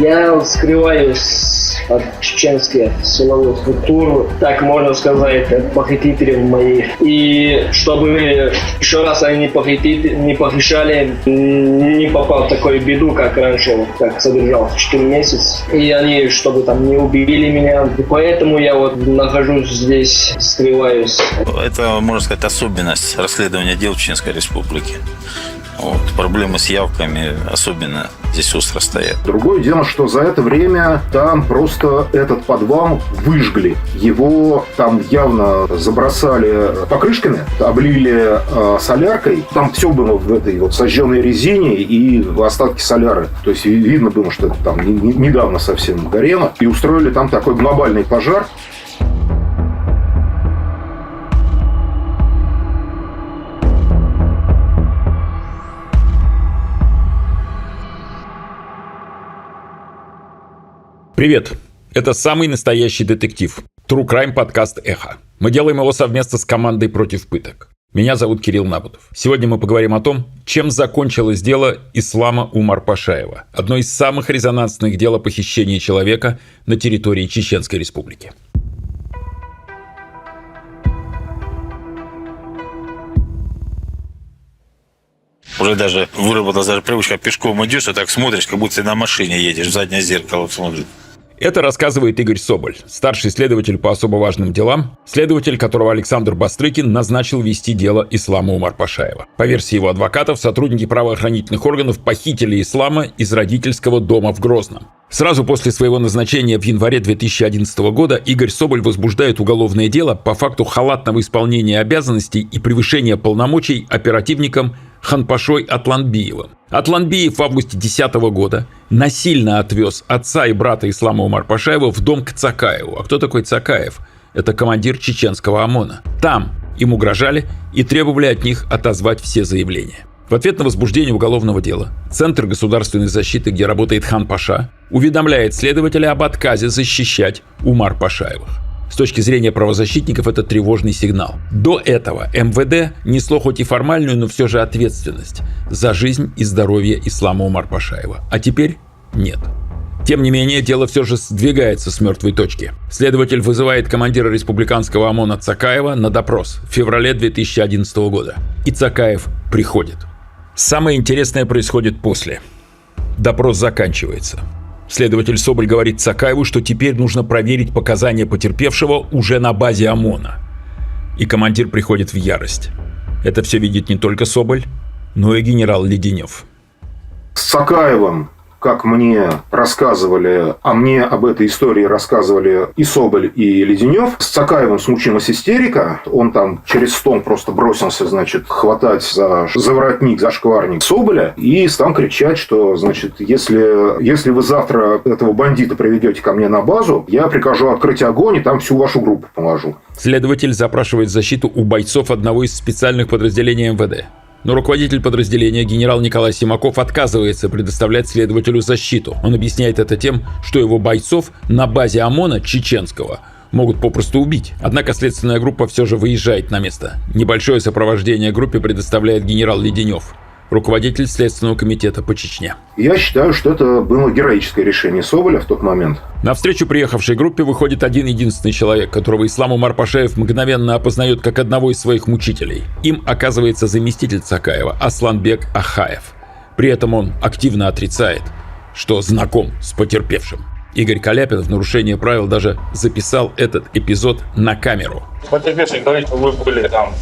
Я скрываюсь от чеченских силовых структур, так можно сказать, от похитителей моих. И чтобы еще раз они не похищали, не попал в такую беду, как раньше, как содержался 4 месяца. И они, чтобы там не убили меня. И поэтому я вот нахожусь здесь, скрываюсь. Это, можно сказать, особенность расследования дел в Чеченской Республике. Вот. Проблемы с явками особенно здесь остро стоят. Другое дело, что за это время там просто этот подвал выжгли. Его там явно забросали покрышками, облили соляркой. Там все было в этой вот сожженной резине и остатки соляры. То есть видно было, что это там недавно совсем горело. И устроили там такой глобальный пожар. Привет! Это самый настоящий детектив. True Crime подкаст «Эхо». Мы делаем его совместно с командой «Против пыток». Меня зовут Кирилл Набутов. Сегодня мы поговорим о том, чем закончилось дело Ислама Умар-Пашаева. Одно из самых резонансных дел о похищении человека на территории Чеченской Республики. Уже даже выработалась привычка, пешком идешь, и так смотришь, как будто ты на машине едешь, в заднее зеркало смотришь. Это рассказывает Игорь Соболь, старший следователь по особо важным делам, следователь, которого Александр Бастрыкин назначил вести дело Ислама Умар-Пашаева. По версии его адвокатов, сотрудники правоохранительных органов похитили Ислама из родительского дома в Грозном. Сразу после своего назначения в январе 2011 года Игорь Соболь возбуждает уголовное дело по факту халатного исполнения обязанностей и превышения полномочий оперативником Ханпашой Атланбиевым. Атланбиев в августе 2010 года насильно отвез отца и брата Ислама Умар-Пашаева в дом к Цакаеву. А кто такой Цакаев? Это командир чеченского ОМОНа. Там им угрожали и требовали от них отозвать все заявления. В ответ на возбуждение уголовного дела Центр государственной защиты, где работает Хан Паша, уведомляет следователя об отказе защищать Умар-Пашаевых. С точки зрения правозащитников это тревожный сигнал. До этого МВД несло хоть и формальную, но все же ответственность за жизнь и здоровье Ислама Умар-Пашаева. А теперь нет. Тем не менее, дело все же сдвигается с мертвой точки. Следователь вызывает командира республиканского ОМОНа Цакаева на допрос в феврале 2011 года. И Цакаев приходит. Самое интересное происходит после. Допрос заканчивается. Следователь Соболь говорит Цакаеву, что теперь нужно проверить показания потерпевшего уже на базе ОМОНа. И командир приходит в ярость. Это все видит не только Соболь, но и генерал Леденев. С Цакаевым, как мне рассказывали, а мне об этой истории рассказывали и Соболь, и Леденев, с Цакаевым случилась истерика. Он там через стол просто бросился, значит, хватать за воротник, за шкварник Соболя и стал кричать, что, значит, если вы завтра этого бандита приведете ко мне на базу, я прикажу открыть огонь и там всю вашу группу положу. Следователь запрашивает защиту у бойцов одного из специальных подразделений МВД. Но руководитель подразделения генерал Николай Симаков отказывается предоставлять следователю защиту. Он объясняет это тем, что его бойцов на базе ОМОНа чеченского могут попросту убить. Однако следственная группа все же выезжает на место. Небольшое сопровождение группе предоставляет генерал Леденев, руководитель Следственного комитета по Чечне. Я считаю, что это было героическое решение Соболя в тот момент. На встречу приехавшей группе выходит один-единственный человек, которого Ислам Умар-Пашаев мгновенно опознает как одного из своих мучителей. Им оказывается заместитель Цакаева Асланбек Ахаев. При этом он активно отрицает, что знаком с потерпевшим. Игорь Каляпин в нарушение правил даже записал этот эпизод на камеру. Потерпевший говорит, что вы были там,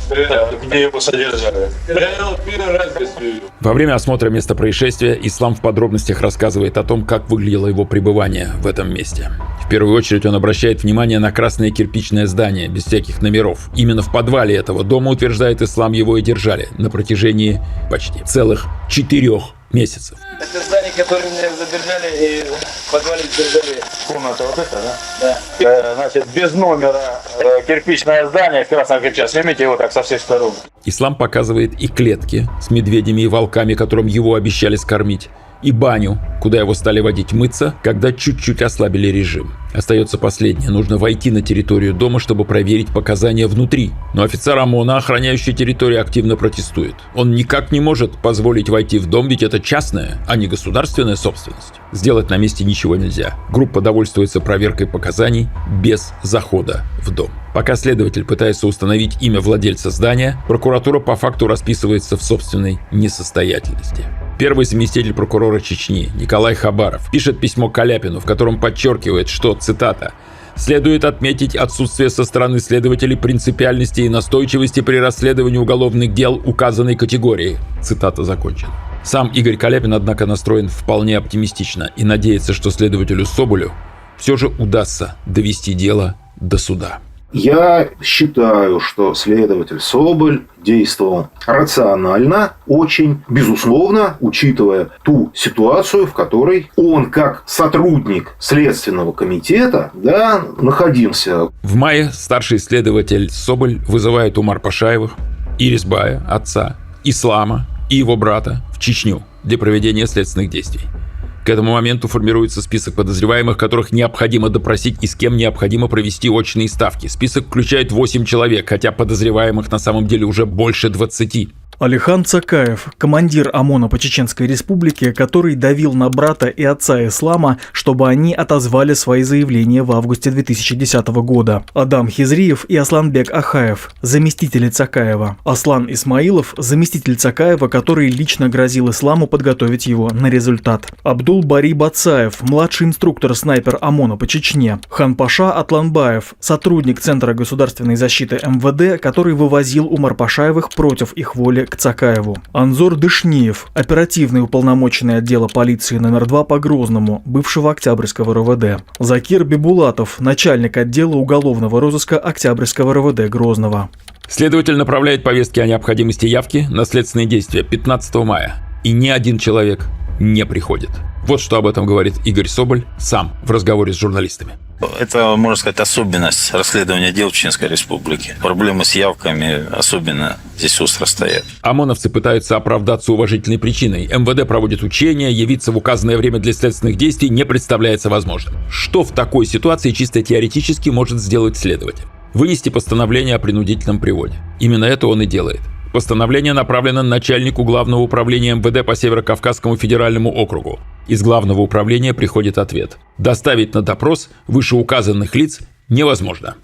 где его содержали. Я его первый раз здесь видел. Во время осмотра места происшествия Ислам в подробностях рассказывает о том, как выглядело его пребывание в этом месте. В первую очередь он обращает внимание на красное кирпичное здание, без всяких номеров. Именно в подвале этого дома, утверждает Ислам, его и держали на протяжении почти целых 4 месяцев. Это здание, которое меня задержали и в подвале держали. Комната вот эта, да? Да. Значит, без номера, кирпичное здание в красном кирпиче. Снимите его так со всех сторон. Ислам показывает и клетки с медведями и волками, которым его обещали скормить. и баню, куда его стали водить мыться, когда чуть-чуть ослабили режим. Остается последнее. Нужно войти на территорию дома, чтобы проверить показания внутри. Но офицер ОМОНа, охраняющий территорию, активно протестует. Он никак не может позволить войти в дом, ведь это частная, а не государственная собственность. Сделать на месте ничего нельзя. Группа довольствуется проверкой показаний без захода в дом. Пока следователь пытается установить имя владельца здания, прокуратура по факту расписывается в собственной несостоятельности. Первый заместитель прокурора Чечни Николай Хабаров пишет письмо Каляпину, в котором подчеркивает, что, цитата, «следует отметить отсутствие со стороны следователей принципиальности и настойчивости при расследовании уголовных дел указанной категории». Цитата закончена. Сам Игорь Каляпин, однако, настроен вполне оптимистично и надеется, что следователю Соболю все же удастся довести дело до суда. Я считаю, что следователь Соболь действовал рационально, очень, безусловно, учитывая ту ситуацию, в которой он, как сотрудник Следственного комитета, находился. В мае старший следователь Соболь вызывает у Марпашаевых, Ирисбая, отца, Ислама и его брата в Чечню для проведения следственных действий. К этому моменту формируется список подозреваемых, которых необходимо допросить и с кем необходимо провести очные ставки. Список включает 8 человек, хотя подозреваемых на самом деле уже больше 20. Алихан Цакаев, командир ОМОНа по Чеченской Республике, который давил на брата и отца Ислама, чтобы они отозвали свои заявления в августе 2010 года. Адам Хизриев и Асланбек Ахаев, заместители Цакаева. Аслан Исмаилов, заместитель Цакаева, который лично грозил Исламу подготовить его на результат. Абдул-Бари Бацаев, младший инструктор-снайпер ОМОНа по Чечне. Ханпаша Атланбаев, сотрудник Центра государственной защиты МВД, который вывозил у Марпашаевых против их воли к Цакаеву. Анзор Дышниев, оперативный уполномоченный отдела полиции номер 2 по Грозному, бывшего Октябрьского РОВД. Закир Бибулатов, начальник отдела уголовного розыска Октябрьского РОВД Грозного. Следователь направляет повестки о необходимости явки на следственные действия 15 мая. И ни один человек не приходит. Вот что об этом говорит Игорь Соболь сам в разговоре с журналистами. Это, можно сказать, особенность расследования дел в Чеченской Республике. Проблемы с явками особенно здесь остро стоят. ОМОНовцы пытаются оправдаться уважительной причиной. МВД проводит учения, явиться в указанное время для следственных действий не представляется возможным. Что в такой ситуации чисто теоретически может сделать следователь? Вынести постановление о принудительном приводе. Именно это он и делает. Постановление направлено начальнику Главного управления МВД по Северо-Кавказскому федеральному округу. Из Главного управления приходит ответ. Доставить на допрос вышеуказанных лиц невозможно.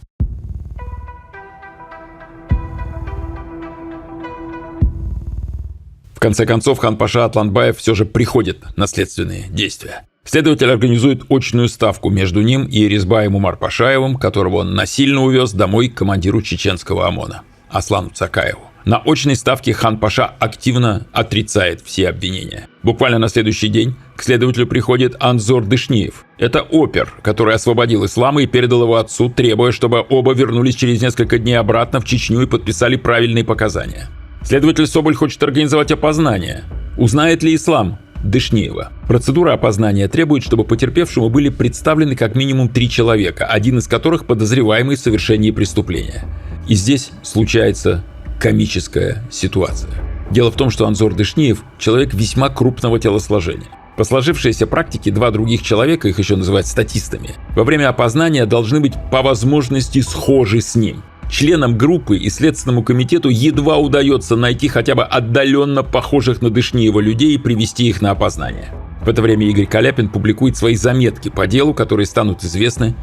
В конце концов, Ханпаша Атланбаев все же приходит на следственные действия. Следователь организует очную ставку между ним и Ирисбаем Умарпашаевым, которого он насильно увез домой к командиру чеченского ОМОНа Аслану Цакаеву. На очной ставке Ханпаша активно отрицает все обвинения. Буквально на следующий день к следователю приходит Анзор Дышниев. Это опер, который освободил Ислама и передал его отцу, требуя, чтобы оба вернулись через несколько дней обратно в Чечню и подписали правильные показания. Следователь Соболь хочет организовать опознание. Узнает ли Ислам Дышниева? Процедура опознания требует, чтобы потерпевшему были представлены как минимум 3 человека, один из которых подозреваемый в совершении преступления. И здесь случается комическая ситуация. Дело в том, что Анзор Дышниев – человек весьма крупного телосложения. По сложившейся практике 2 других человека, их еще называют статистами, во время опознания должны быть по возможности схожи с ним. Членам группы и Следственному комитету едва удается найти хотя бы отдаленно похожих на Дышниева людей и привести их на опознание. В это время Игорь Каляпин публикует свои заметки по делу, которые станут известны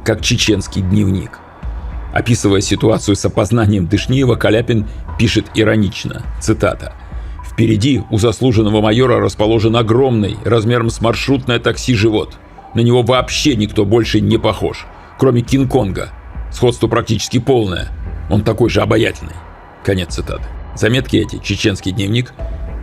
как «Чеченский дневник». Описывая ситуацию с опознанием Дышниева, Каляпин пишет иронично, цитата: «Впереди у заслуженного майора расположен огромный, размером с маршрутное такси, живот. На него вообще никто больше не похож, кроме Кинг-Конга. Сходство практически полное. Он такой же обаятельный». Конец цитаты. Заметки эти, «Чеченский дневник»,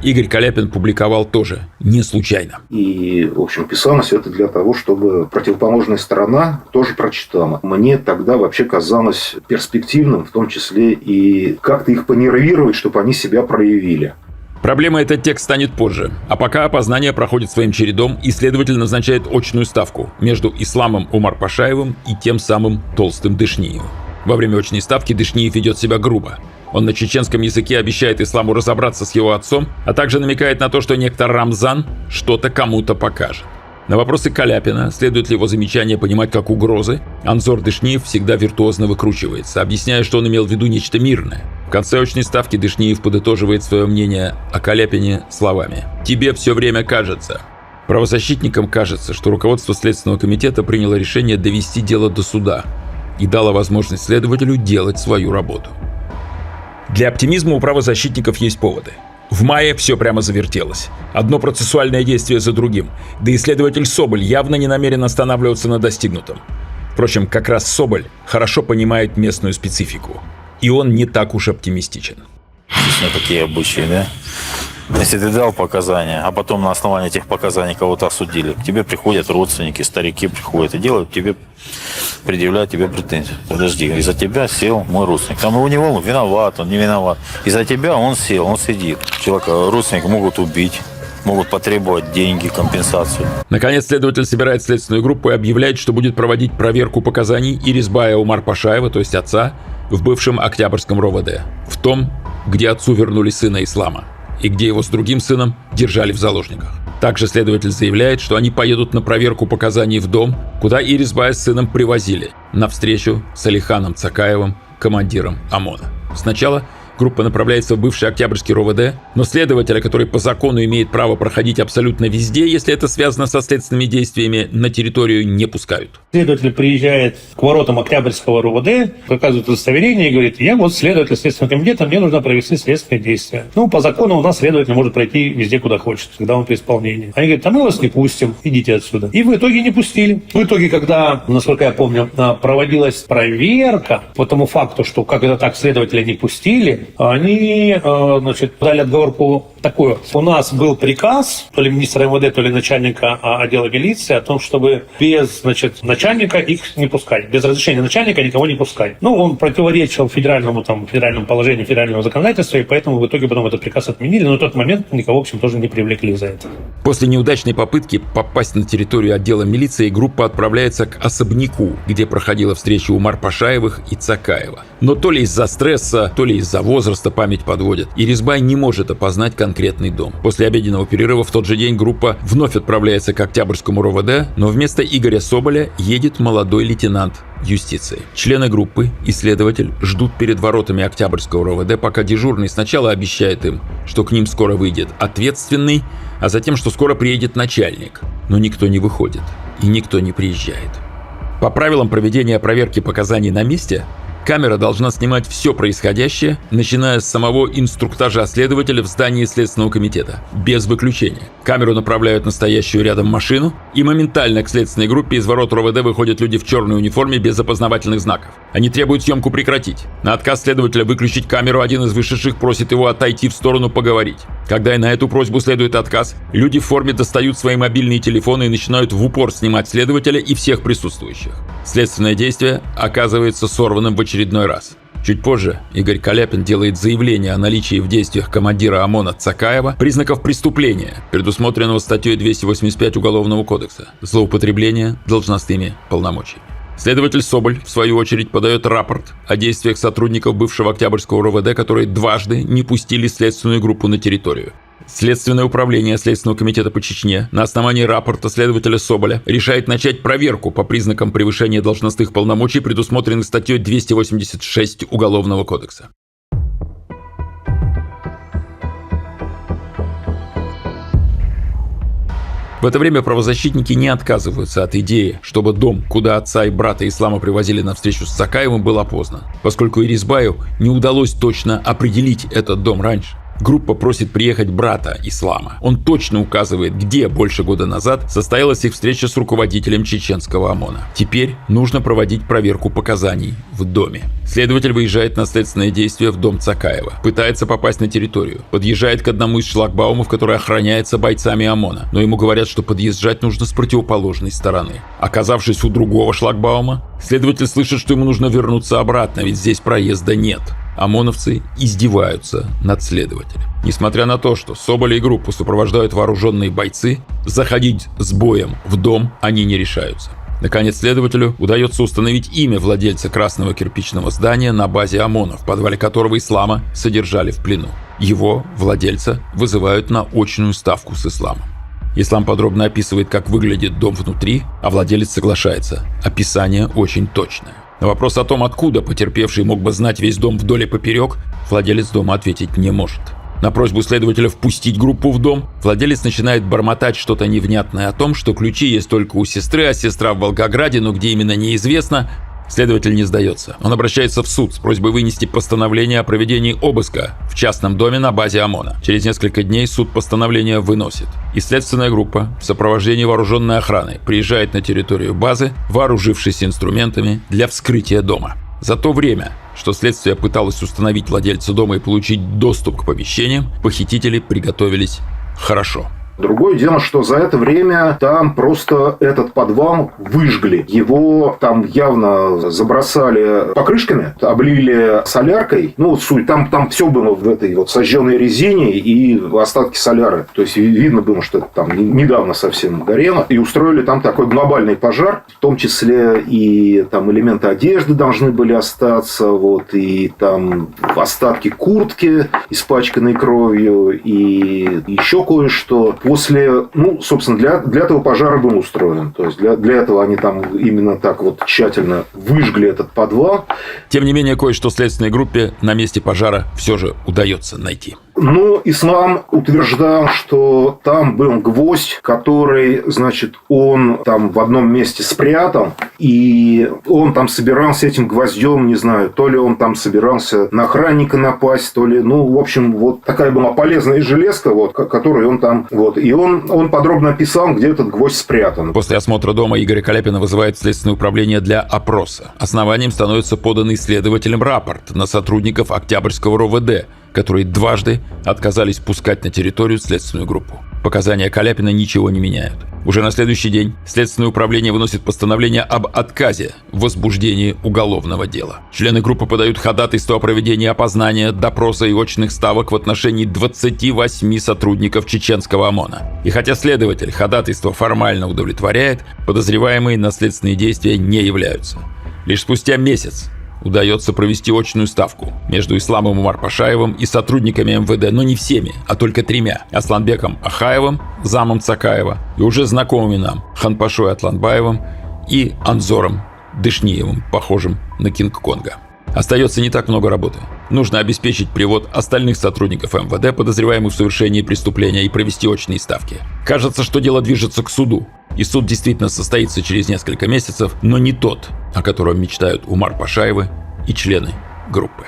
Игорь Каляпин публиковал тоже не случайно. И, в общем, писал на все это для того, чтобы противоположная сторона тоже прочитала. Мне тогда вообще казалось перспективным, в том числе и как-то их понервировать, чтобы они себя проявили. Проблема этот текст станет позже. А пока опознание проходит своим чередом, и следователь назначает очную ставку между Исламом Умарпашаевым и тем самым толстым Дышниевым. Во время очной ставки Дышниев ведет себя грубо. Он на чеченском языке обещает Исламу разобраться с его отцом, а также намекает на то, что некто Рамзан что-то кому-то покажет. На вопросы Каляпина, следует ли его замечания понимать как угрозы, Анзор Дышниев всегда виртуозно выкручивается, объясняя, что он имел в виду нечто мирное. В конце очной ставки Дышниев подытоживает свое мнение о Каляпине словами: «Тебе все время кажется». Правозащитникам кажется, что руководство Следственного комитета приняло решение довести дело до суда и дало возможность следователю делать свою работу. Для оптимизма у правозащитников есть поводы. В мае все прямо завертелось. Одно процессуальное действие за другим. Да и следователь Соболь явно не намерен останавливаться на достигнутом. Впрочем, как раз Соболь хорошо понимает местную специфику. И он не так уж оптимистичен. Здесь такие обычаи, да? Если ты дал показания, а потом на основании этих показаний кого-то осудили, к тебе приходят родственники, старики приходят и делают тебе, предъявляют тебе претензии. Подожди, из-за тебя сел мой родственник. Там у него виноват, он не виноват. Из-за тебя он сел, он сидит. Человека, родственника могут убить, могут потребовать деньги, компенсацию. Наконец, следователь собирает следственную группу и объявляет, что будет проводить проверку показаний Ирисбая Умарпашаева, то есть отца, в бывшем Октябрьском РОВД. В том, где отцу вернули сына Ислама и где его с другим сыном держали в заложниках. Также следователь заявляет, что они поедут на проверку показаний в дом, куда Ирисбая с сыном привозили, на встречу с Алиханом Цакаевым, командиром ОМОНа. Сначала группа направляется в бывший Октябрьский РОВД, но следователя, который по закону имеет право проходить абсолютно везде, если это связано со следственными действиями, на территорию не пускают. Следователь приезжает к воротам Октябрьского РОВД, показывает удостоверение и говорит: я вот следователь Следственного комитета, мне нужно провести следственные действия. Ну, по закону у нас следователь может пройти везде, куда хочет, когда он при исполнении. Они говорят: а мы вас не пустим, идите отсюда. И в итоге не пустили. В итоге, когда, насколько я помню, проводилась проверка по тому факту, что как это так следователя не пустили, они, дали отговорку такую: у нас был приказ, то ли министра МВД, то ли начальника отдела милиции, о том, чтобы без, начальника их не пускать, без разрешения начальника никого не пускать. Ну, он противоречил федеральному положению, федерального законодательства, и поэтому в итоге потом этот приказ отменили, но в тот момент никого, в общем, тоже не привлекли за это. После неудачной попытки попасть на территорию отдела милиции, группа отправляется к особняку, где проходила встреча Умарпашаевых и Цакаева. Но то ли из-за стресса, то ли из-за возраста память подводит, Ирисбай не может опознать конкретный дом. После обеденного перерыва в тот же день группа вновь отправляется к Октябрьскому РОВД, но вместо Игоря Соболя едет молодой лейтенант юстиции. Члены группы и следователь ждут перед воротами Октябрьского РОВД, пока дежурный сначала обещает им, что к ним скоро выйдет ответственный, а затем, что скоро приедет начальник. Но никто не выходит и никто не приезжает. По правилам проведения проверки показаний на месте, камера должна снимать все происходящее, начиная с самого инструктажа следователя в здании Следственного комитета, без выключения. Камеру направляют на стоящую рядом машину, и моментально к следственной группе из ворот РОВД выходят люди в черной униформе без опознавательных знаков. Они требуют съемку прекратить. На отказ следователя выключить камеру один из вышедших просит его отойти в сторону поговорить. Когда и на эту просьбу следует отказ, люди в форме достают свои мобильные телефоны и начинают в упор снимать следователя и всех присутствующих. Следственное действие оказывается сорванным в очередной раз. Чуть позже Игорь Каляпин делает заявление о наличии в действиях командира ОМОНа Цакаева признаков преступления, предусмотренного статьей 285 Уголовного кодекса – злоупотребление должностными полномочиями. Следователь Соболь, в свою очередь, подает рапорт о действиях сотрудников бывшего Октябрьского РОВД, которые дважды не пустили следственную группу на территорию. Следственное управление Следственного комитета по Чечне на основании рапорта следователя Соболя решает начать проверку по признакам превышения должностных полномочий, предусмотренных статьей 286 Уголовного кодекса. В это время правозащитники не отказываются от идеи, чтобы дом, куда отца и брата Ислама привозили на встречу с Цакаевым, был опознан, поскольку Ирисбаю не удалось точно определить этот дом раньше. Группа просит приехать брата Ислама. Он точно указывает, где больше года назад состоялась их встреча с руководителем чеченского ОМОНа. Теперь нужно проводить проверку показаний в доме. Следователь выезжает на следственное действие в дом Цакаева. Пытается попасть на территорию. Подъезжает к одному из шлагбаумов, который охраняется бойцами ОМОНа. Но ему говорят, что подъезжать нужно с противоположной стороны. Оказавшись у другого шлагбаума, следователь слышит, что ему нужно вернуться обратно, ведь здесь проезда нет. ОМОНовцы издеваются над следователем. Несмотря на то, что Соболя и группу сопровождают вооруженные бойцы, заходить с боем в дом они не решаются. Наконец, следователю удается установить имя владельца красного кирпичного здания на базе ОМОНа, в подвале которого Ислама содержали в плену. Его, владельца, вызывают на очную ставку с Исламом. Ислам подробно описывает, как выглядит дом внутри, а владелец соглашается. Описание очень точное. На вопрос о том, откуда потерпевший мог бы знать весь дом вдоль и поперек, владелец дома ответить не может. На просьбу следователя впустить группу в дом, владелец начинает бормотать что-то невнятное о том, что ключи есть только у сестры, а сестра в Волгограде, но где именно неизвестно. Следователь не сдается. Он обращается в суд с просьбой вынести постановление о проведении обыска в частном доме на базе ОМОНа. Через несколько дней суд постановление выносит. И следственная группа в сопровождении вооруженной охраны приезжает на территорию базы, вооружившись инструментами для вскрытия дома. За то время, что следствие пыталось установить владельца дома и получить доступ к помещениям, похитители приготовились хорошо. Другое дело, что за это время там просто этот подвал выжгли. Его там явно забросали покрышками, облили соляркой. Ну, суть, там все было в этой вот сожженной резине и остатки соляры. То есть, видно было, что это там недавно совсем горело. И устроили там такой глобальный пожар. В том числе и там элементы одежды должны были остаться. Вот, и там остатки куртки, испачканной кровью. И еще кое-что. После, собственно, для этого пожара был устроен. То есть, для этого они там именно так вот тщательно выжгли этот подвал. Тем не менее, кое-что следственной группе на месте пожара все же удается найти. Но Ислам утверждал, что там был гвоздь, который, значит, он там в одном месте спрятал, и он там собирался этим гвоздем, не знаю, то ли он там собирался на охранника напасть, то ли, в общем, вот такая была полезная железка, вот, которую он там, вот, и он подробно описал, где этот гвоздь спрятан. После осмотра дома Игоря Каляпина вызывает Следственное управление для опроса. Основанием становится поданный следователем рапорт на сотрудников Октябрьского РОВД, которые дважды отказались пускать на территорию следственную группу. Показания Каляпина ничего не меняют. Уже на следующий день Следственное управление выносит постановление об отказе в возбуждении уголовного дела. Члены группы подают ходатайство о проведении опознания, допроса и очных ставок в отношении 28 сотрудников чеченского ОМОНа. И хотя следователь ходатайство формально удовлетворяет, подозреваемые на следственные действия не являются. Лишь спустя месяц удается провести очную ставку между Исламом Умарпашаевым и сотрудниками МВД, но не всеми, а только 3: Асланбеком Ахаевым, замом Цакаева, и уже знакомыми нам Ханпашой Атланбаевым и Анзором Дышниевым, похожим на Кинг-Конга. Остается не так много работы. Нужно обеспечить привод остальных сотрудников МВД, подозреваемых в совершении преступления, и провести очные ставки. Кажется, что дело движется к суду. И суд действительно состоится через несколько месяцев, но не тот, о котором мечтают Умарпашаевы и члены группы.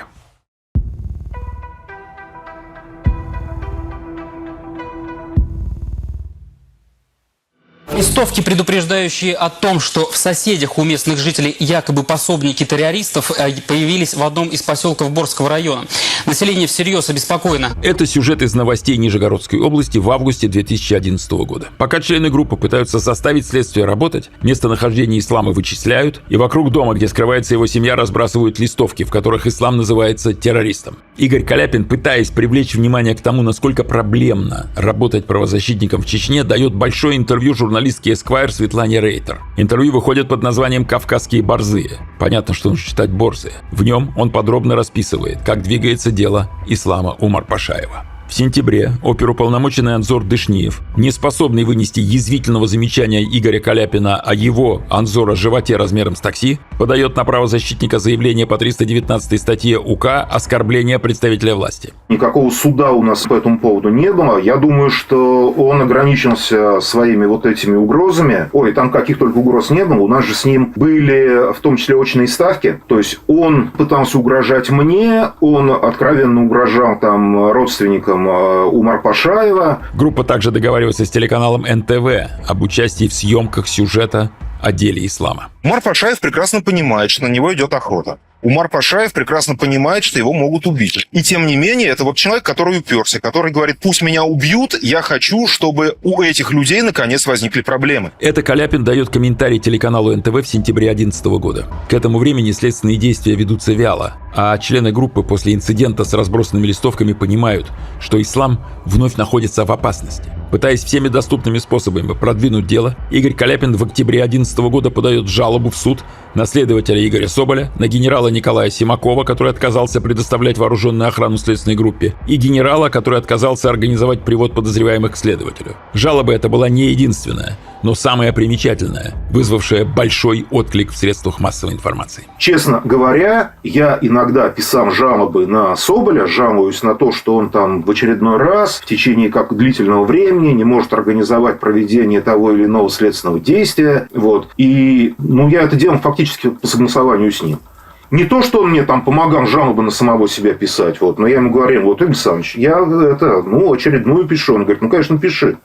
Листовки, предупреждающие о том, что в соседях у местных жителей якобы пособники террористов, появились в одном из поселков Борского района. Население всерьез обеспокоено. Это сюжет из новостей Нижегородской области в августе 2011 года. Пока члены группы пытаются заставить следствие работать, местонахождение Ислама вычисляют, и вокруг дома, где скрывается его семья, разбрасывают листовки, в которых Ислам называется террористом. Игорь Каляпин, пытаясь привлечь внимание к тому, насколько проблемно работать правозащитником в Чечне, дает большое интервью журналистке Esquire Светлане Рейтер. Интервью выходит под названием «Кавказские борзые». Понятно, что нужно читать борзые. В нем он подробно расписывает, как двигается дело Ислама Умарпашаева. В сентябре оперуполномоченный Анзор Дышниев, не способный вынести язвительного замечания Игоря Каляпина о его, Анзора, животе размером с такси, подает на правозащитника заявление по 319 статье УК «Оскорбление представителя власти». Никакого суда у нас по этому поводу не было. Я думаю, что он ограничился своими вот этими угрозами. Ой, там каких только угроз не было. У нас же с ним были в том числе очные ставки. То есть он пытался угрожать мне, он откровенно угрожал там родственникам Умарпашаева. Группа также договаривается с телеканалом НТВ об участии в съемках сюжета о деле Ислама. Умарпашаев прекрасно понимает, что на него идет охота. Умарпашаев прекрасно понимает, что его могут убить. И тем не менее, это вот человек, который уперся, который говорит: пусть меня убьют, я хочу, чтобы у этих людей наконец возникли проблемы. Это Каляпин дает комментарий телеканалу НТВ в сентябре 2011 года. К этому времени следственные действия ведутся вяло, а члены группы после инцидента с разбросанными листовками понимают, что Ислам вновь находится в опасности. Пытаясь всеми доступными способами продвинуть дело, Игорь Каляпин в октябре 2011 года подает жалобу в суд на следователя Игоря Соболя, на генерала Николая Симакова, который отказался предоставлять вооруженную охрану следственной группе, и генерала, который отказался организовать привод подозреваемых к следователю. Жалоба эта была не единственная, но самая примечательная, вызвавшая большой отклик в средствах массовой информации. Честно говоря, я иногда, писал жалобы на Соболя, жалуюсь на то, что он там в очередной раз в течение как длительного времени не может организовать проведение того или иного следственного действия. Вот. И я это делал фактически по согласованию с ним. Не то, что он мне там помогал жалобы на самого себя писать, но я ему говорил: Игорь Александрович, я очередную пишу. Он говорит: конечно, пиши.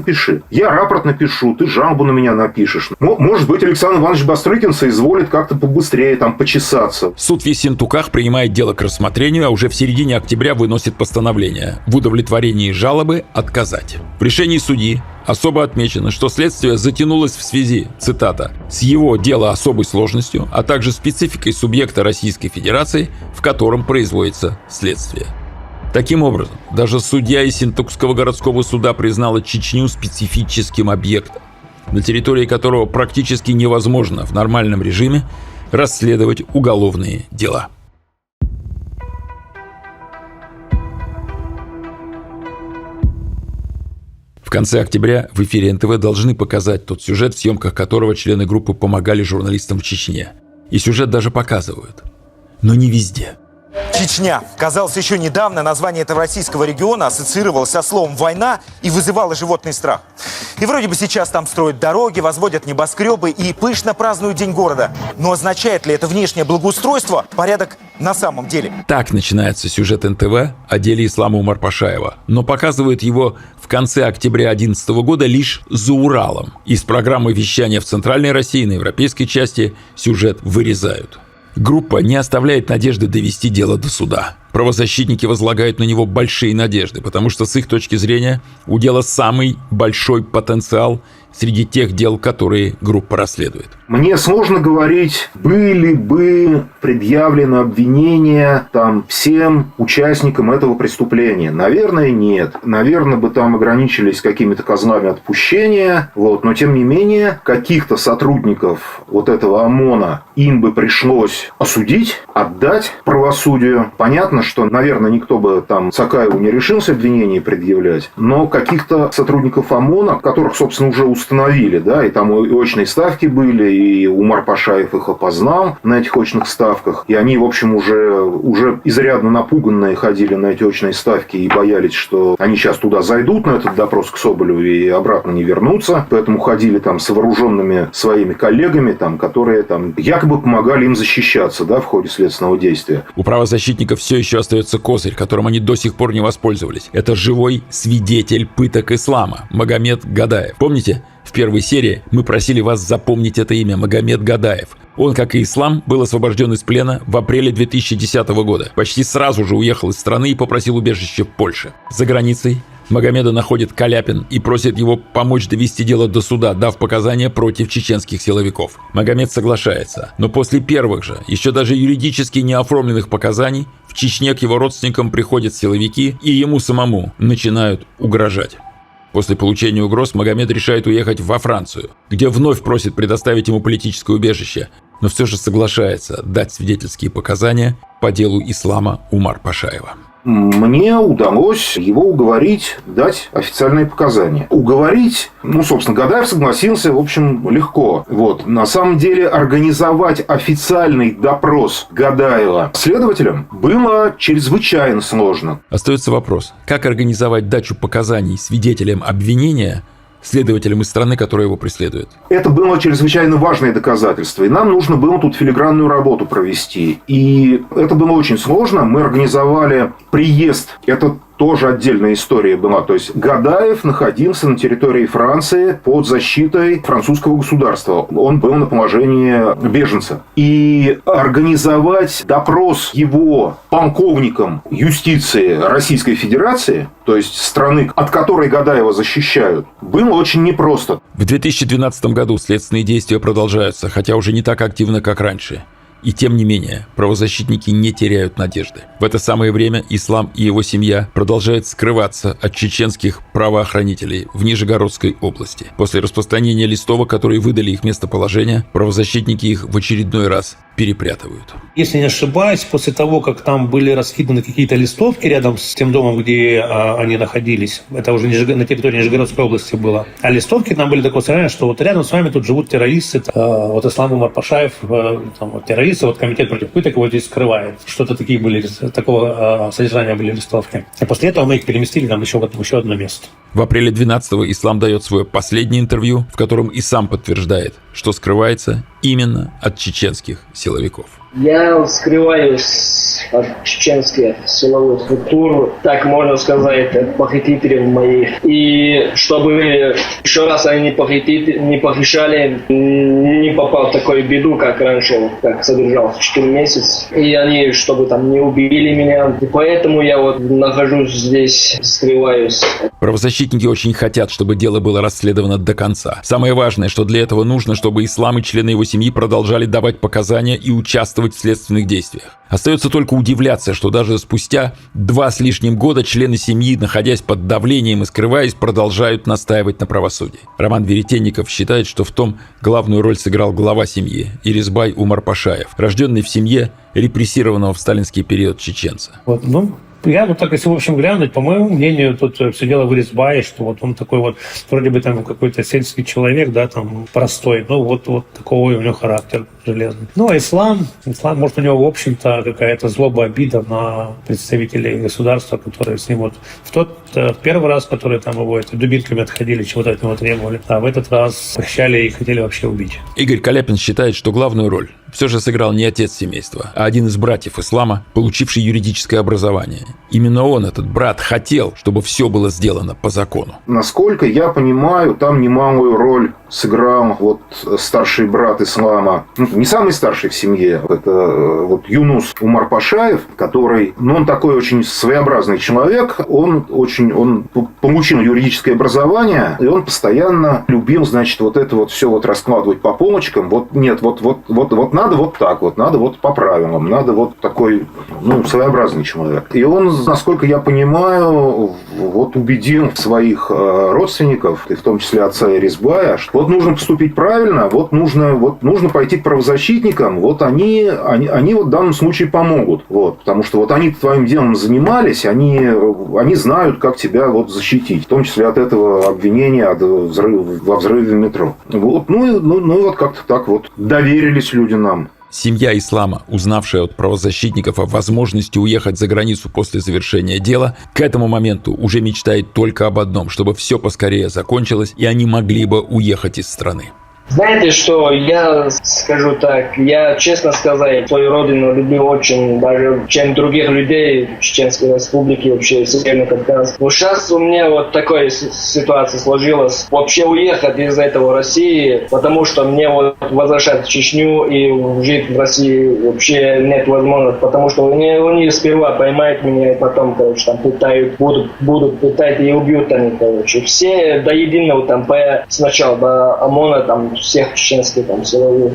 Пиши. Я рапорт напишу, ты жалобу на меня напишешь. Может быть, Александр Иванович Бастрыкин соизволит как-то побыстрее почесаться. Суд в Ессентуках принимает дело к рассмотрению, а уже в середине октября выносит постановление в удовлетворении жалобы отказать. В решении судьи особо отмечено, что следствие затянулось в связи, цитата, с его дело особой сложностью, а также спецификой субъекта Российской Федерации, в котором производится следствие. Таким образом, даже судья Ессентукского городского суда признала Чечню специфическим объектом, на территории которого практически невозможно в нормальном режиме расследовать уголовные дела. В конце октября в эфире НТВ должны показать тот сюжет, в съемках которого члены группы помогали журналистам в Чечне. И сюжет даже показывают. Но не везде. Чечня. Казалось, еще недавно название этого российского региона ассоциировалось со словом «война» и вызывало животный страх. И вроде бы сейчас там строят дороги, возводят небоскребы и пышно празднуют День города. Но означает ли это внешнее благоустройство порядок на самом деле? Так начинается сюжет НТВ о деле Ислама Умарпашаева, но показывают его в конце октября 2011 года лишь за Уралом. Из программы вещания в Центральной России на европейской части сюжет вырезают. Группа не оставляет надежды довести дело до суда. Правозащитники возлагают на него большие надежды, потому что с их точки зрения у дела самый большой потенциал среди тех дел, которые группа расследует. Мне сложно говорить, были бы предъявлены обвинения всем участникам этого преступления. Наверное, нет. Наверное, бы там ограничились какими-то козлами отпущения. Но, тем не менее, каких-то сотрудников этого ОМОНа им бы пришлось осудить, отдать правосудию. Понятно, что, наверное, никто бы Сакаеву не решился обвинения предъявлять. Но каких-то сотрудников ОМОНа, которых, собственно, уже установили, и там и очные ставки были, и Умарпашаев их опознал на этих очных ставках. И они, в общем, уже изрядно напуганные ходили на эти очные ставки и боялись, что они сейчас туда зайдут, на этот допрос к Соболю, и обратно не вернутся. Поэтому ходили с вооруженными своими коллегами, которые якобы помогали им защищаться, в ходе следственного действия. У правозащитников все еще остается козырь, которым они до сих пор не воспользовались. Это живой свидетель пыток ислама Магомед Гадаев. Помните? В первой серии мы просили вас запомнить это имя – Магомед Гадаев. Он, как и ислам, был освобожден из плена в апреле 2010 года. Почти сразу же уехал из страны и попросил убежище в Польше. За границей Магомеда находит Каляпин и просит его помочь довести дело до суда, дав показания против чеченских силовиков. Магомед соглашается, но после первых же, еще даже юридически не оформленных показаний, в Чечне к его родственникам приходят силовики и ему самому начинают угрожать. После получения угроз Магомед решает уехать во Францию, где вновь просит предоставить ему политическое убежище, но все же соглашается дать свидетельские показания по делу Ислама Умарпашаева. Мне удалось его уговорить дать официальные показания. Уговорить, собственно, Гадаев согласился, в общем, легко. На самом деле, организовать официальный допрос Гадаева следователям было чрезвычайно сложно. Остается вопрос, как организовать дачу показаний свидетелям обвинения следователям из страны, которая его преследует. Это было чрезвычайно важное доказательство. И нам нужно было тут филигранную работу провести. И это было очень сложно. Мы организовали приезд. Это тоже отдельная история была. То есть Гадаев находился на территории Франции под защитой французского государства. Он был на положении беженца. И организовать допрос его полковником юстиции Российской Федерации, то есть страны, от которой Гадаева защищают, было очень непросто. В 2012 году следственные действия продолжаются, хотя уже не так активно, как раньше. И тем не менее, правозащитники не теряют надежды. В это самое время Ислам и его семья продолжают скрываться от чеченских правоохранителей в Нижегородской области. После распространения листовок, которые выдали их местоположение, правозащитники их в очередной раз перепрятывают. Если не ошибаюсь, после того, как там были раскиданы какие-то листовки рядом с тем домом, где они находились, это уже на территории Нижегородской области было, а листовки там были такое состояние, что вот рядом с вами тут живут террористы, вот Ислам Умар Пашаев, там, вот, террористы, вот комитет против пыток его здесь скрывает. Что-то такие были, такого содержания были листовки. И после этого мы их переместили там еще одно место. В апреле 12-го Ислам дает свое последнее интервью, в котором и сам подтверждает, что скрывается именно от чеченских силовиков. Я скрываюсь от чеченских силовых структур, так можно сказать, от похитителей моих. И чтобы еще раз они не похищали, не попал в такую беду, как раньше, как содержался 4 месяца. И они, чтобы там не убили меня. И поэтому я вот нахожусь здесь, скрываюсь. Правозащитники очень хотят, чтобы дело было расследовано до конца. Самое важное, что для этого нужно, чтобы Ислам и члены его семьи продолжали давать показания и участвовать в следственных действиях. Остается только удивляться, что даже спустя 2 с лишним года члены семьи, находясь под давлением и скрываясь, продолжают настаивать на правосудии. Роман Веретенников считает, что в том главную роль сыграл глава семьи Ирисбай Умар Пашаев, рожденный в семье репрессированного в сталинский период чеченца. Я вот так, если в общем глянуть, по моему мнению, тут все дело в Ирисбае, что вот он такой вот, вроде бы там какой-то сельский человек, да, там простой, вот такого у него характер железный. А Ислам, может, у него, в общем-то, какая-то злоба, обида на представителей государства, которые с ним вот в первый раз, которые там его дубинками отходили, чего-то от него требовали, а в этот раз похищали и хотели вообще убить. Игорь Каляпин считает, что главную роль все же сыграл не отец семейства, а один из братьев Ислама, получивший юридическое образование. Именно он, этот брат, хотел, чтобы все было сделано по закону. Насколько я понимаю, там немалую роль сыграл вот старший брат Ислама, не самый старший в семье, это вот Юнус Умар Пашаев, который, он такой очень своеобразный человек, он получил юридическое образование, и он постоянно любил, вот это вот все вот раскладывать по полочкам, вот надо вот так вот, надо вот по правилам, надо вот такой, своеобразный человек. И он, насколько я понимаю, вот убедил своих родственников, и в том числе отца Ирисбая, что вот нужно поступить правильно, вот нужно пойти к правозащитникам, вот они вот в данном случае помогут, потому что вот они твоим делом занимались, они знают, как тебя вот защитить, в том числе от этого обвинения во взрыве метро. Вот как-то так вот доверились люди нам. Семья Ислама, узнавшая от правозащитников о возможности уехать за границу после завершения дела, к этому моменту уже мечтает только об одном, чтобы все поскорее закончилось, и они могли бы уехать из страны. Знаете что, я скажу так, я, честно сказать, свою родину люблю очень, даже чем других людей в Чеченской Республике, вообще Северный Кавказ. Но сейчас у меня вот такая ситуация сложилась, вообще уехать из этого России, потому что мне вот возвращать в Чечню и жить в России вообще нет возможности, потому что они сперва поймают меня, и потом, там пытают, будут пытать и убьют они, Все до единого там, сначала до ОМОНа, там, всех чеченских там силовых,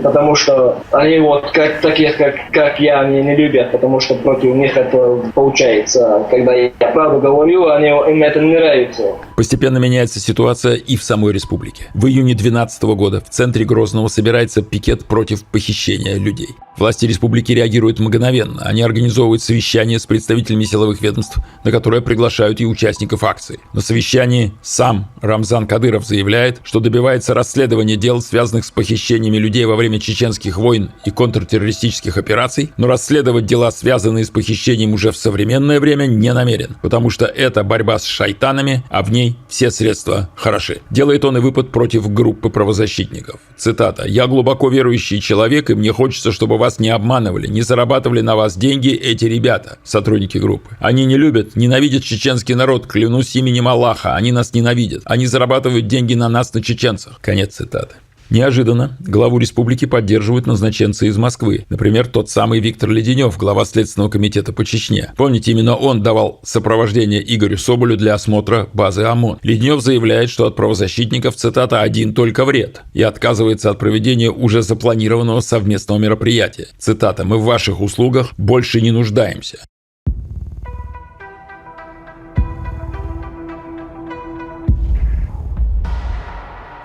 потому что они вот таких, как я, они не любят, потому что против них это получается. Когда я правду говорю, им это не нравится. Постепенно меняется ситуация и в самой республике. В июне 2012 года в центре Грозного собирается пикет против похищения людей. Власти республики реагируют мгновенно. Они организовывают совещание с представителями силовых ведомств, на которое приглашают и участников акции. На совещании сам Рамзан Кадыров заявляет, что добивается расследования дел, связанных с похищениями людей во время чеченских войн и контртеррористических операций, но расследовать дела, связанные с похищением уже в современное время, не намерен, потому что это борьба с шайтанами, а в ней все средства хороши. Делает он и выпад против группы правозащитников. Цитата: «Я глубоко верующий человек, и мне хочется, чтобы вас не обманывали, не зарабатывали на вас деньги эти ребята, сотрудники группы. Они не любят, ненавидят чеченский народ, клянусь именем Аллаха, они нас ненавидят. Они зарабатывают деньги на нас, на чеченцах». Конец цитаты. Неожиданно главу республики поддерживают назначенцы из Москвы. Например, тот самый Виктор Леденев, глава Следственного комитета по Чечне. Помните, именно он давал сопровождение Игорю Соболю для осмотра базы ОМОН. Леденев заявляет, что от правозащитников, цитата, «один только вред», и отказывается от проведения уже запланированного совместного мероприятия. Цитата, «мы в ваших услугах больше не нуждаемся».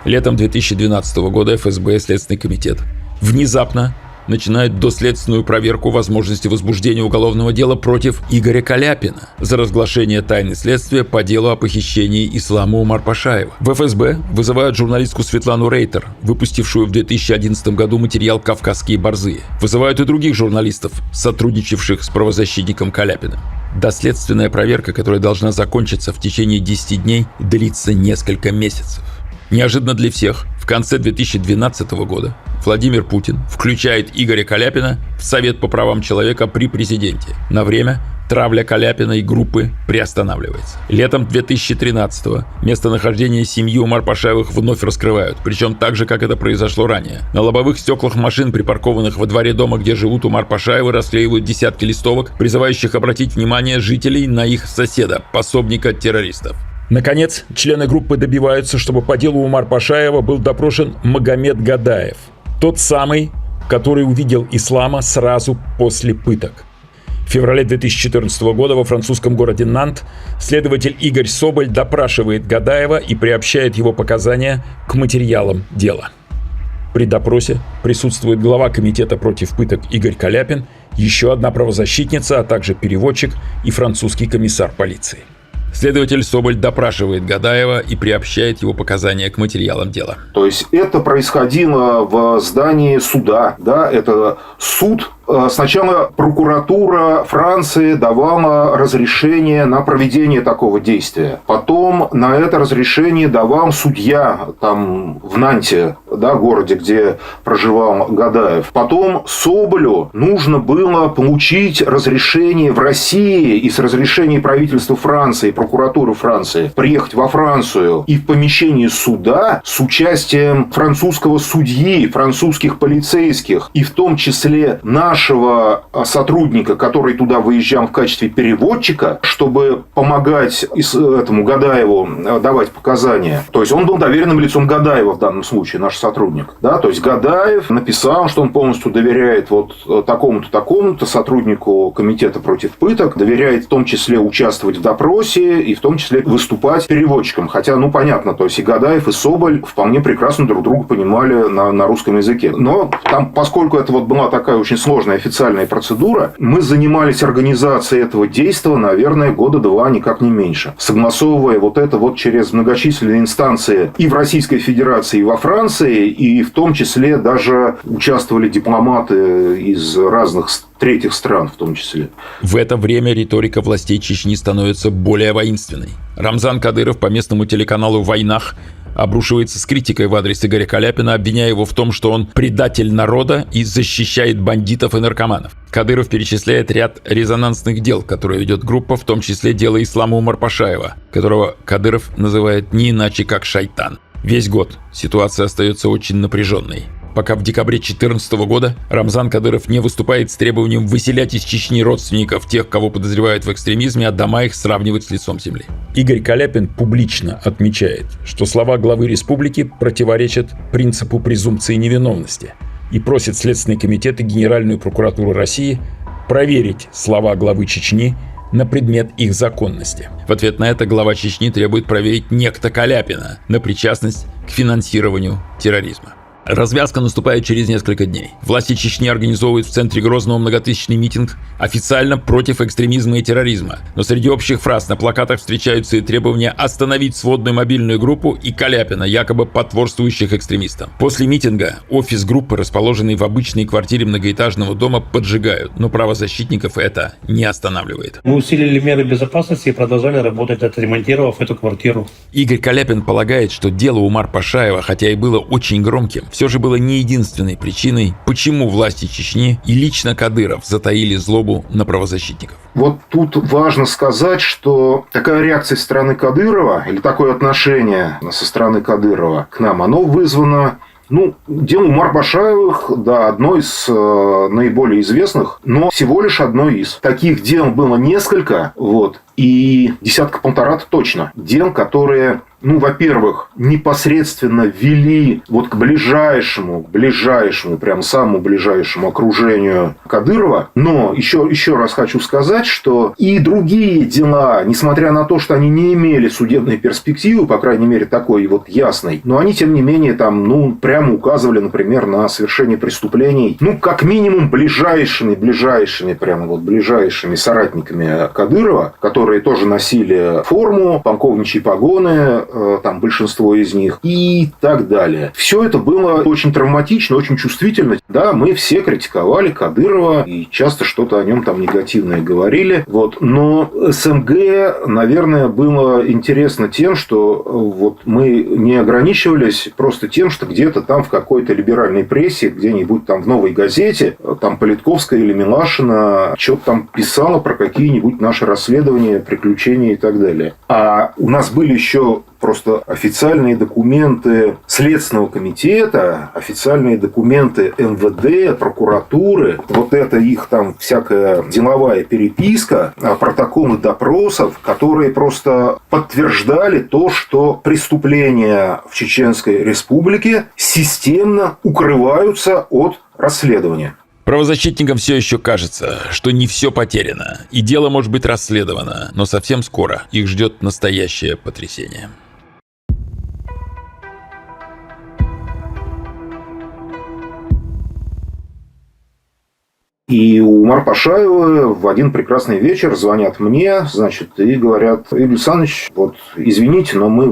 Летом 2012 года ФСБ и Следственный комитет внезапно начинает доследственную проверку возможности возбуждения уголовного дела против Игоря Каляпина за разглашение тайны следствия по делу о похищении Ислама Умарпашаева. В ФСБ вызывают журналистку Светлану Рейтер, выпустившую в 2011 году материал «Кавказские борзые». Вызывают и других журналистов, сотрудничавших с правозащитником Каляпиным. Доследственная проверка, которая должна закончиться в течение 10 дней, длится несколько месяцев. Неожиданно для всех, в конце 2012 года Владимир Путин включает Игоря Каляпина в Совет по правам человека при президенте. На время травля Каляпина и группы приостанавливается. Летом 2013-го местонахождение семьи Умарпашаевых вновь раскрывают, причем так же, как это произошло ранее. На лобовых стеклах машин, припаркованных во дворе дома, где живут Умарпашаевы, расклеивают десятки листовок, призывающих обратить внимание жителей на их соседа, пособника террористов. Наконец, члены группы добиваются, чтобы по делу Умарпашаева был допрошен Магомед Гадаев. Тот самый, который увидел Ислама сразу после пыток. В феврале 2014 года во французском городе Нант следователь Игорь Соболь допрашивает Гадаева и приобщает его показания к материалам дела. При допросе присутствует глава комитета против пыток Игорь Каляпин, еще одна правозащитница, а также переводчик и французский комиссар полиции. Следователь Соболь допрашивает Гадаева и приобщает его показания к материалам дела. То есть это происходило в здании суда, да, это суд. Сначала прокуратура Франции давала разрешение на проведение такого действия. Потом на это разрешение давал судья там в Нанте, да, городе, где проживал Гадаев. Потом Соболю нужно было получить разрешение в России и с разрешения правительства Франции, прокуратуры Франции, приехать во Францию и в помещении суда с участием французского судьи, французских полицейских и в том числе нашего сотрудника, который туда выезжал в качестве переводчика, чтобы помогать этому Гадаеву давать показания. То есть он был доверенным лицом Гадаева в данном случае, наш сотрудник. Да? То есть Гадаев написал, что он полностью доверяет вот такому-то сотруднику комитета против пыток, доверяет в том числе участвовать в допросе и в том числе выступать переводчиком. Хотя, понятно, то есть и Гадаев, и Соболь вполне прекрасно друг друга понимали на русском языке. Но там, поскольку это вот была такая очень сложная официальная процедура, мы занимались организацией этого действия, наверное, года 2, никак не меньше. Согласовывая вот это вот через многочисленные инстанции и в Российской Федерации, и во Франции, и в том числе даже участвовали дипломаты из разных третьих стран в том числе. В это время риторика властей Чечни становится более воинственной. Рамзан Кадыров по местному телеканалу «Войнах» обрушивается с критикой в адрес Игоря Каляпина, обвиняя его в том, что он предатель народа и защищает бандитов и наркоманов. Кадыров перечисляет ряд резонансных дел, которые ведет группа, в том числе дело Ислама Умарпашаева, которого Кадыров называет не иначе как «шайтан». Весь год ситуация остается очень напряженной, пока в декабре 2014 года Рамзан Кадыров не выступает с требованием выселять из Чечни родственников тех, кого подозревают в экстремизме, а дома их сравнивать с лицом земли. Игорь Каляпин публично отмечает, что слова главы республики противоречат принципу презумпции невиновности и просит Следственный комитет и Генеральную прокуратуру России проверить слова главы Чечни на предмет их законности. В ответ на это глава Чечни требует проверить некто Каляпина на причастность к финансированию терроризма. Развязка наступает через несколько дней. Власти Чечни организовывают в центре Грозного многотысячный митинг официально против экстремизма и терроризма. Но среди общих фраз на плакатах встречаются и требования остановить сводную мобильную группу и Каляпина, якобы потворствующих экстремистам. После митинга офис группы, расположенный в обычной квартире многоэтажного дома, поджигают, но правозащитников это не останавливает. Мы усилили меры безопасности и продолжали работать, отремонтировав эту квартиру. Игорь Каляпин полагает, что дело Умарпашаева, хотя и было очень громким, все же было не единственной причиной, почему власти Чечни и лично Кадыров затаили злобу на правозащитников. Вот тут важно сказать, что такая реакция со стороны Кадырова или такое отношение со стороны Кадырова к нам, оно вызвано Ну, дело Умар-Пашаевых, да, одно из наиболее известных, но всего лишь одно из. Таких дел было несколько, вот, и 10-1.5 точно. Дел, которые, ну, во-первых, непосредственно вели вот к ближайшему, прям самому ближайшему окружению Кадырова. Но еще раз хочу сказать, что и другие дела, несмотря на то, что они не имели судебной перспективы, по крайней мере, такой вот ясной, но они, тем не менее, там, ну, прямо указывали, например, на совершение преступлений, ну, как минимум, ближайшими соратниками Кадырова, которые тоже носили форму, полковничьи погоны, там большинство из них и так далее. Все это было очень травматично, очень чувствительно. Да, мы все критиковали Кадырова и часто что-то о нем там негативное говорили. Вот. Но СНГ, наверное, было интересно тем, что вот мы не ограничивались просто тем, что где-то там в какой-то либеральной прессе, где-нибудь там в «Новой газете», там Политковская или Милашина что-то там писала про какие-нибудь наши расследования, приключения и так далее. А у нас были еще просто официальные документы Следственного комитета, официальные документы МВД, прокуратуры, вот это их там всякая деловая переписка, протоколы допросов, которые просто подтверждали то, что преступления в Чеченской Республике системно укрываются от расследования. Правозащитникам все еще кажется, что не все потеряно, и дело может быть расследовано, но совсем скоро их ждет настоящее потрясение. И у Умар-Пашаева в один прекрасный вечер звонят мне, значит, и говорят: Игорь Александрович, вот извините, но мы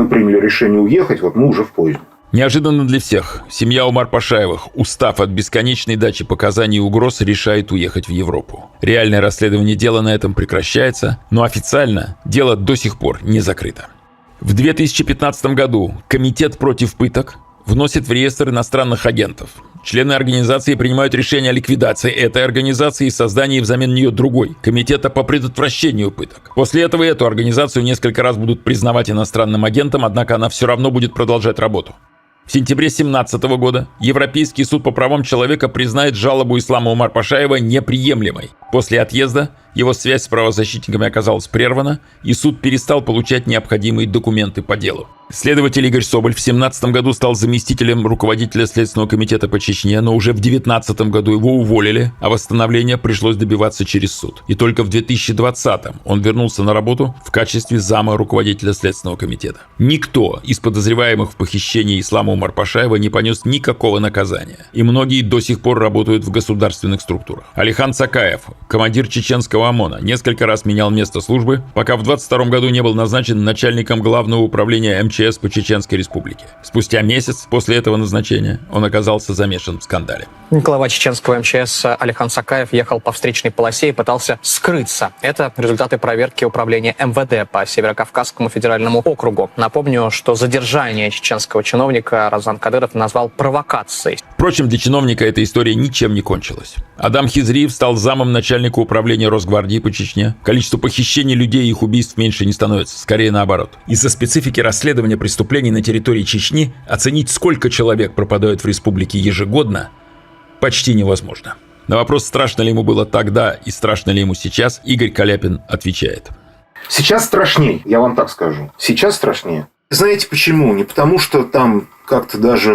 приняли решение уехать, вот мы уже в поезде. Неожиданно для всех, семья Умар-Пашаевых, устав от бесконечной дачи показаний и угроз, решает уехать в Европу. Реальное расследование дела на этом прекращается, но официально дело до сих пор не закрыто. В 2015 году Комитет против пыток вносит в реестр иностранных агентов. Члены организации принимают решение о ликвидации этой организации и создании взамен нее другой, Комитета по предотвращению пыток. После этого эту организацию несколько раз будут признавать иностранным агентом, однако она все равно будет продолжать работу. В сентябре 2017 года Европейский суд по правам человека признает жалобу Ислама Умар-Пашаева неприемлемой. После отъезда его связь с правозащитниками оказалась прервана, и суд перестал получать необходимые документы по делу. Следователь Игорь Соболь в 2017 году стал заместителем руководителя Следственного комитета по Чечне, но уже в 2019 году его уволили, а восстановление пришлось добиваться через суд. И только в 2020 он вернулся на работу в качестве зама руководителя Следственного комитета. Никто из подозреваемых в похищении Ислама Умар-Пашаева не понес никакого наказания, и многие до сих пор работают в государственных структурах. Алихан Цакаев, командир чеченского ОМОНа, несколько раз менял место службы, пока в 2022 году не был назначен начальником главного управления МЧС по Чеченской Республике. Спустя месяц после этого назначения он оказался замешан в скандале. Глава чеченского МЧС Алихан Цакаев ехал по встречной полосе и пытался скрыться. Это результаты проверки управления МВД по Северокавказскому федеральному округу. Напомню, что задержание чеченского чиновника Рамзан Кадыров назвал провокацией. Впрочем, для чиновника эта история ничем не кончилась. Адам Хизриев стал замом начальника управления Росгвардии по Чечне. Количество похищений людей и их убийств меньше не становится, скорее наоборот. Из-за специфики расследования преступлений на территории Чечни оценить, сколько человек пропадают в республике ежегодно, почти невозможно. На вопрос, страшно ли ему было тогда и страшно ли ему сейчас, Игорь Каляпин отвечает. Сейчас страшнее, я вам так скажу. Сейчас страшнее. Знаете почему? Не потому, что там как-то даже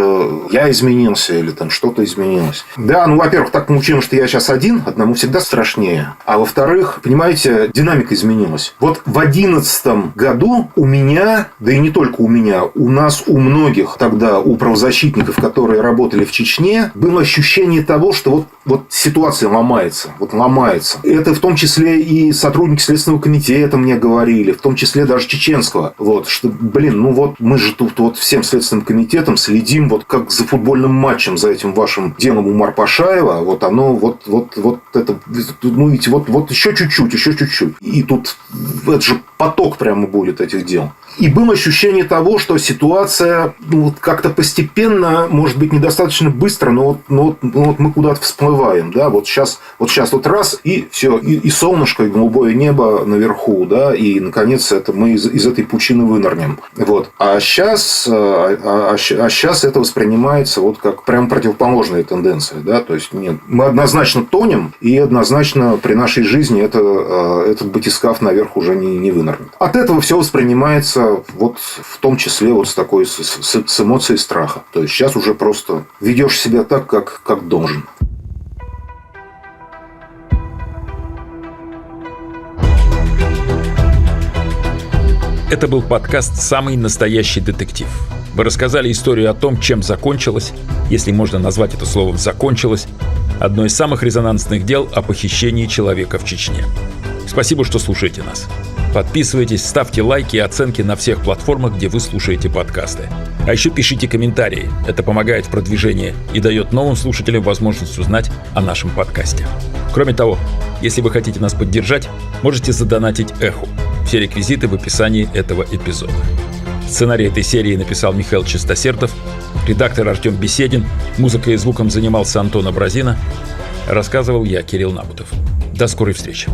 я изменился или там что-то изменилось. Да, ну, во-первых, так получилось, что я сейчас один, одному всегда страшнее. А во-вторых, понимаете, динамика изменилась. Вот в 2011 году у меня, да и не только у меня, у нас, у многих тогда, у правозащитников, которые работали в Чечне, было ощущение того, что вот ситуация ломается. Вот ломается. Это в том числе и сотрудники Следственного комитета мне говорили, в том числе даже чеченского. Вот, что, ну вот мы же тут вот всем Следственным комитетом следим вот как за футбольным матчем, за этим вашим делом Умар-Пашаева. Вот оно вот это, ну видите, вот еще чуть-чуть. И тут это же поток прямо будет этих дел. И было ощущение того, что ситуация вот как-то постепенно, может быть, недостаточно быстро, но вот мы куда-то всплываем. Да? Вот сейчас раз, и все, и солнышко, и голубое небо наверху, да, и, наконец, мы из этой пучины вынырнем. Вот. А сейчас это воспринимается вот как прям противоположная тенденция. Да? То есть, нет, мы однозначно тонем, и однозначно при нашей жизни этот батискаф наверх уже не вынырнет. От этого все воспринимается вот в том числе вот с эмоцией страха. То есть сейчас уже просто ведешь себя так, как должен. Это был подкаст «Самый настоящий детектив». Вы рассказали историю о том, чем закончилось, если можно назвать это словом «закончилось», одно из самых резонансных дел о похищении человека в Чечне. Спасибо, что слушаете нас. Подписывайтесь, ставьте лайки и оценки на всех платформах, где вы слушаете подкасты. А еще пишите комментарии. Это помогает в продвижении и дает новым слушателям возможность узнать о нашем подкасте. Кроме того, если вы хотите нас поддержать, можете задонатить Эху. Все реквизиты в описании этого эпизода. Сценарий этой серии написал Михаил Чистосердов, редактор Артем Беседин, музыкой и звуком занимался Антон Абразина. Рассказывал я, Кирилл Набутов. До скорой встречи.